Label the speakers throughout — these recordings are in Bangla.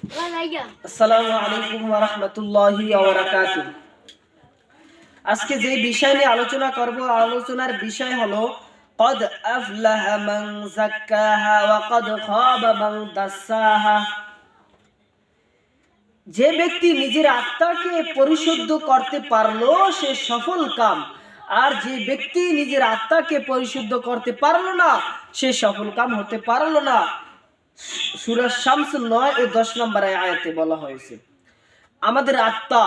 Speaker 1: আসসালামু আলাইকুম ওয়া রাহমাতুল্লাহি ওয়া বারাকাতুহু। আজকে যে বিষয় নিয়ে আলোচনা করব, আলোচনার বিষয় হলো ক্বাদ আফলাহা মান যাক্কাহা ওয়া ক্বাদ খাবা মান দাসসাহা। যে ব্যক্তি নিজের আত্মাকে পরিশুদ্ধ করতে পারলো সে সফল কাম, আর যে ব্যক্তি নিজের আত্মাকে পরিশুদ্ধ করতে পারলো না সে সফল কাম হতে পারলো না। সূরা শামস 9 ও 10 নম্বর আয়াতে বলা হয়েছে আমাদের আত্মা,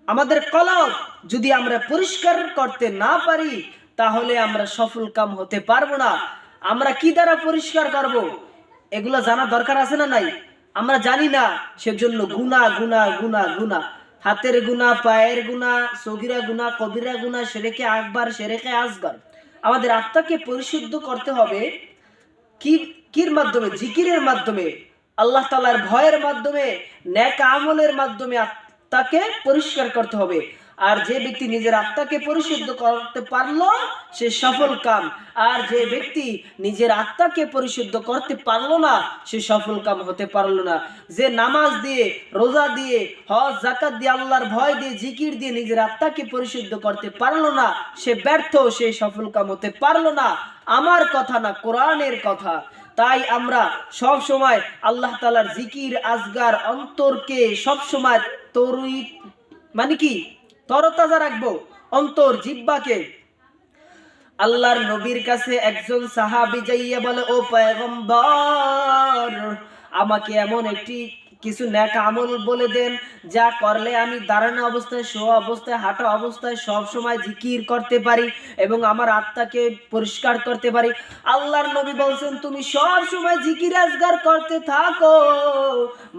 Speaker 1: আমাদের কলব যদি আমরা পরিষ্কার করতে না পারি তাহলে আমরা সফল কাম হতে পারবো না। আমরা কি দ্বারা পরিষ্কার করব এগুলো জানা দরকার আছে না নাই? আমরা জানি না, সেজন্য গুনাহ গুনাহ গুনাহ গুনাহ, হাতের গুনাহ, পায়ের গুনাহ, সগীরা গুনাহ, কবিরা গুনাহ, শিরকে আকবার, শিরকে আসগর। আমাদের আত্মাকে পরিশুদ্ধ করতে হবে কি কির মাধ্যমে? জিকিরের মাধ্যমে, আল্লাহ তাআলার ভয়ের মাধ্যমে, নেক আমলের মাধ্যমে আত্মাকে পরিষ্কার করতে হবে। আর যে ব্যক্তি নিজের আত্মাকে পরিশুদ্ধ করতে পারলো সে সফল কাম, আর যে ব্যক্তি নিজের আত্মাকে পরিশুদ্ধ করতে পারলো না সে সফল কাম হতে পারলো না। যে নামাজ দিয়ে, রোজা দিয়ে, হজ যাকাত দিয়ে, আল্লাহর ভয় দিয়ে, জিকির দিয়ে নিজের আত্মাকে পরিশুদ্ধ করতে পারলো না সে ব্যর্থ, সে সফল কাম হতে পারলো না। আমার কথা না, কোরআনের কথা। তাই আমরা সব সময় আল্লাহ তাআলার জিকির আজগার অন্তরকে সব সময় মানে কি তরতাজা রাখবো, অন্তর জিহ্বাকে। আল্লাহর নবীর কাছে একজন সাহাবী যাইয়া বলে, ও পয়গম্বর, আমাকে এমন একটি কিছু নেক আমল বলে দেন যা করলে আমি দাঁড়ানো অবস্থায়, শোয়া অবস্থায়, হাঁটা অবস্থায় সব সময় জিকির করতে পারি এবং আমার আত্মাকে পরিষ্কার করতে পারি। আল্লাহর নবী বলছেন, তুমি সব সময় জিকির আজগার করতে থাকো,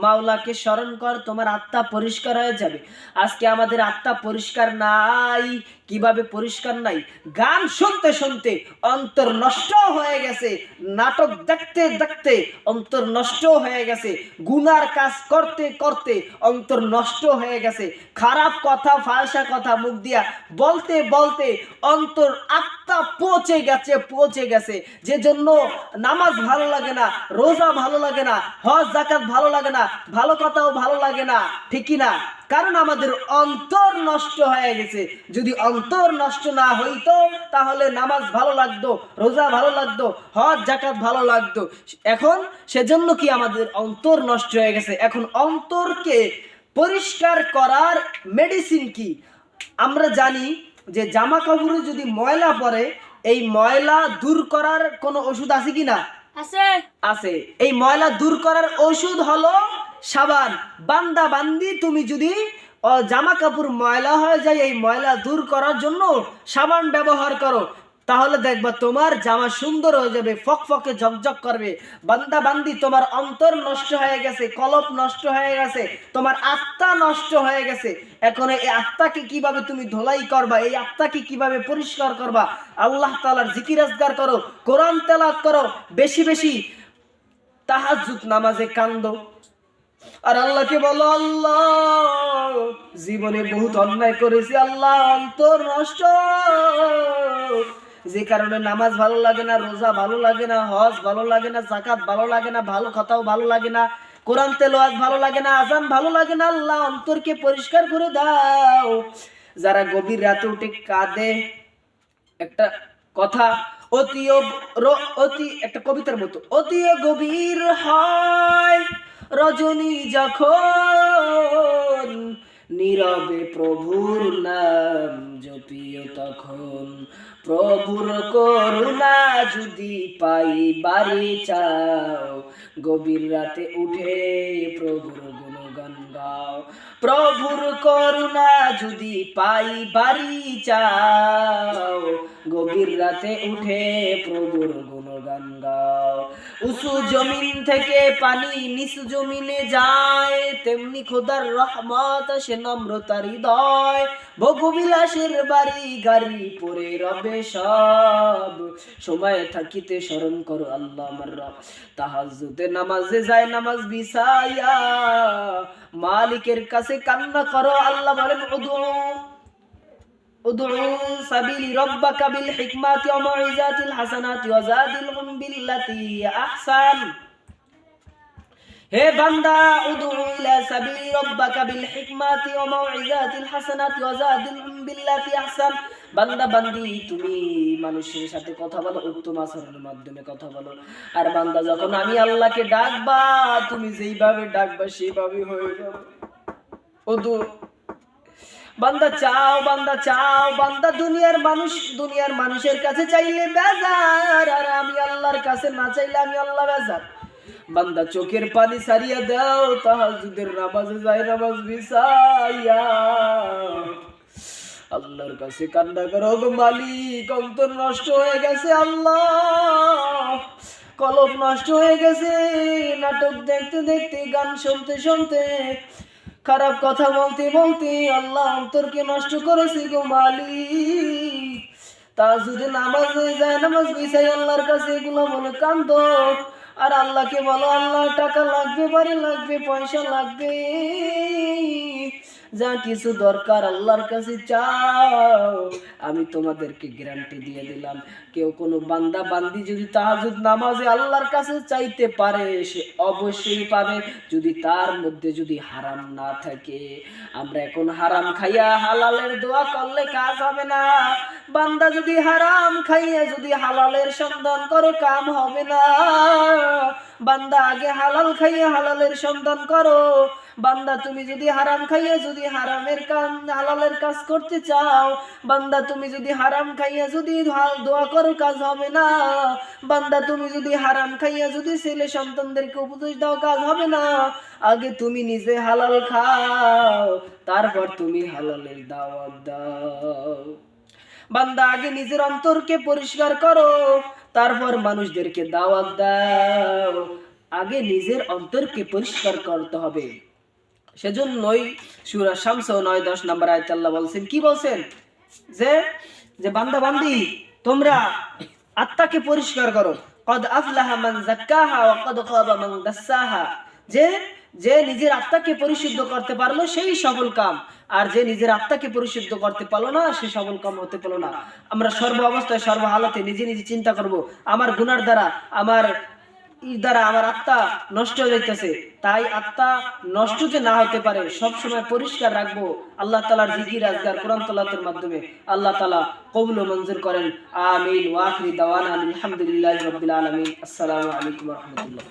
Speaker 1: মাওলাকে স্মরণ কর, তোমার আত্মা পরিষ্কার হয়ে যাবে। আজকে আমাদের আত্মা পরিষ্কার নাই। কিভাবে পরিষ্কার নাই? গান শুনতে শুনতে অন্তর নষ্ট হয়ে গেছে, নাটক দেখতে দেখতে অন্তর নষ্ট হয়ে গেছে, গুনার কাজ করতে করতে অন্তর নষ্ট হয়ে গেছে, খারাপ কথা, ফালসা কথা মুখ দিয়া বলতে বলতে অন্তর আত্মা পৌঁছে গেছে। যে জন্য নামাজ ভালো লাগে না, রোজা ভালো লাগে না, হজ যাকাত ভালো লাগে না, ভালো কথাও ভালো লাগে না, ঠিক না? কারণ আমাদের অন্তর নষ্ট হয়ে গেছে। যদি অন্তর নষ্ট না হইতো তাহলে নামাজ ভালো লাগতো, রোজা ভালো লাগতো, হজ যাকাত ভালো লাগতো। এখন সেজন্য কি আমাদের অন্তর নষ্ট হয়ে গেছে। এখন অন্তরকে পরিষ্কার করার মেডিসিন কি? আমরা জানি যে জামা কাপড়ে যদি ময়লা পড়ে, এই ময়লা দূর করার কোনো ওষুধ আছে কি না? আছে। এই ময়লা দূর করার ওষুধ হলো সাবান। বান্দা বান্দি, তুমি যদি জামা কাপড় ময়লা হয়ে যায়, এই ময়লা দূর করার জন্য সাবান ব্যবহার করো, তাহলে দেখবা তোমার জামা সুন্দর হয়ে যাবে, ফকফকে ঝকঝক করবে। বান্দা বান্দি, তোমার অন্তর নষ্ট হয়ে গেছে, কলব নষ্ট হয়ে গেছে, তোমার আত্মা নষ্ট হয়ে গেছে। এখন এই আত্মাকে কিভাবে তুমি ধোলাই করবা, এই আত্মাকে কিভাবে পরিষ্কার করবা? আল্লাহ তাআলার জিকির আজগার করো, কোরআন তেলাওয়াত করো, বেশি বেশি তাহাজ্জুদ নামাজে কান্দো, আর আল্লাহকে বলো, আল্লাহ জীবনে বহুত অন্যায় করেছি, আল্লাহ অন্তর নষ্ট, যে কারণে নামাজ ভালো লাগে না, রোজা ভালো লাগে না, হজ ভালো লাগে না, যাকাত ভালো লাগে না, ভালো কথাও ভালো লাগে না, কোরআন তেলাওয়াত ভালো লাগে না, আযান ভালো লাগে না। আল্লাহ অন্তরকে পরিষ্কার করে দাও। যারা গভীর রাতে উঠে কাঁদে, একটা কথা, অতি একটা কবিতার মতো, অতি গভীর হয় রজনী যখন, নীরবে প্রভুর নাম জপিও তখন, প্রভুর করুণা যদি পাই বাড়ি চাও, গভীর রাতে উঠে প্রভুর গুণগান গাও, প্রভুর করুণা যদি পাই বাড়ি চাও, গভীর রাতে উঠে প্রভুর গুণগান গাও। উঁচু জমিন থেকে পানি নিচু জমিনে যায়, তেমনি খোদার রহমত সে নম্রতার হৃদয়, ভোগবিলাসের বাড়ি গাড়ি পরে রবে সব, সময় থাকিতে স্মরণ করো আল্লাহ আমার রব, তাহাজ্জুদে নামাজে যায় নামাজ বিছাইয়া, মালিকের কাছে কান্না করো। আল্লাহ বলেন, উদউ সাবিলি রাব্বাকা বিল হিকমাতি ওয়া মাউইজাতিল হাসানাতি ওয়া জাদিলহুম বিল্লাতি হিয়া আহসান। হে বান্দা, উদউ ইলা সাবিলি রাব্বিকা বিল হিকমাতি ওয়া মাউইযাতিল হাসানাতি ওয়া জাদিলহুম বিল্লাতি আহসান। বান্দা বান্দি, তুমি মানুষের সাথে কথা বলো, উত্তম আচরণের মাধ্যমে কথা বলো। আর বান্দা, যখন আমি আল্লাহকে ডাকবা, তুমি যেইভাবে ডাকবা সেইভাবে হয়ে যাবে। উদউ, বান্দা চাও, বান্দা চাও। বান্দা দুনিয়ার মানুষের কাছে চাইলে বেজার, আর আমি আল্লাহর কাছে না চাইলে আমি আল্লাহ বেজার। বান্দা চোখের পানি সারিয়া দাও, তাহাজ্জুদের নামাজে যায় নামাজ বিছাইয়া আল্লাহর কাছে কান্না করো, গো মালিক, অন্তর নষ্ট হয়ে গেছে আল্লাহ, কলব নষ্ট হয়ে গেছে, নাটক দেখতে দেখতে, গান শুনতে শুনতে, খারাপ কথা বলতে বলতে আল্লাহ অন্তরকে নষ্ট করেছে গো মালিক। তাহাজ্জুদে নামাজে যায় নামাজ বিছাই আল্লাহর কাছে এগুলো বলে কান্দো, আর আল্লাহকে বলো, আল্লাহ টাকা লাগবে, বাড়ি লাগবে, পয়সা লাগবে, যা কিছু দরকার আল্লাহর কাছে চাও। আমি তোমাদেরকে গ্যারান্টি দিয়ে দিলাম, কেউ কোনো বান্দা বান্দি যদি তাহাজ্জুদ নামাজে আল্লাহর কাছে চাইতে পারে, সে অবশ্যই পাবে, যদি তার মধ্যে যদি হারাম না থাকে। আমরা এখন হারাম খাইয়া হালালের দোয়া করলে কাজ হবে না। বান্দা যদি হারাম খাইয়া যদি হালালের সন্ধান করো, কাম হবে না। বান্দা আগে হালাল খাইয়া হালালের সন্ধান করো। বান্দা তুমি যদি হারাম খাইয়া যদি হারামের কাজ হালালের কাজ করতে চাও, বান্দা তুমি যদি হারাম খাইয়া যদি দোয়া করো, কাজ হবে না। বান্দা তুমি যদি হারাম খাইয়া যদি ছেলে সন্তানদেরকে উপদেশ দাও, কাজ হবে না। আগে তুমি নিজে হালাল খাও, তারপর তুমি হালালের দাওয়াত দাও। বান্দা আগে নিজের অন্তরকে পরিষ্কার করো, তারপর মানুষদেরকে দাওয়াত দাও। আগে নিজের অন্তরকে পরিষ্কার করতে হবে। সেজন্যই সূরা শামস 9-10 নম্বর আয়াতে আল্লাহ বলছেন, কি বলছেন, যে যে বান্দা বান্দি, তোমরা আত্মাকে পরিষ্কার করো। কদ আফলাহা মান যাক্কাহা ওয়া কদ খাবা মান দাসসাহা। যে যে নিজের আত্মাকে পরিশুদ্ধ করতে পারলো সেই সফল কাম, আর যে নিজের আত্মাকে পরিশুদ্ধ করতে পারলো না সে সফল কাম হতে পারলো না। আমরা সর্ব অবস্থায় সর্ব হালতে নিজে নিজে চিন্তা করব, আমার গুনার দ্বারা আমার আমার আত্মা নষ্ট হয়ে যাইতেছে। তাই আত্মা নষ্ট যে না হতে পারে সব সময় পরিষ্কার রাখবো আল্লাহ তাআলার জিকির আজকার কোরআন তেলাওয়াতের মাধ্যমে। আল্লাহ তাআলা কবুল ও মঞ্জুর করেন। আমিন। ওয়া আখিরি দাওয়ানা আলহামদুলিল্লাহি রাব্বিল আলামিন। আসসালামু আলাইকুম ওয়া রাহমাতুল্লাহ।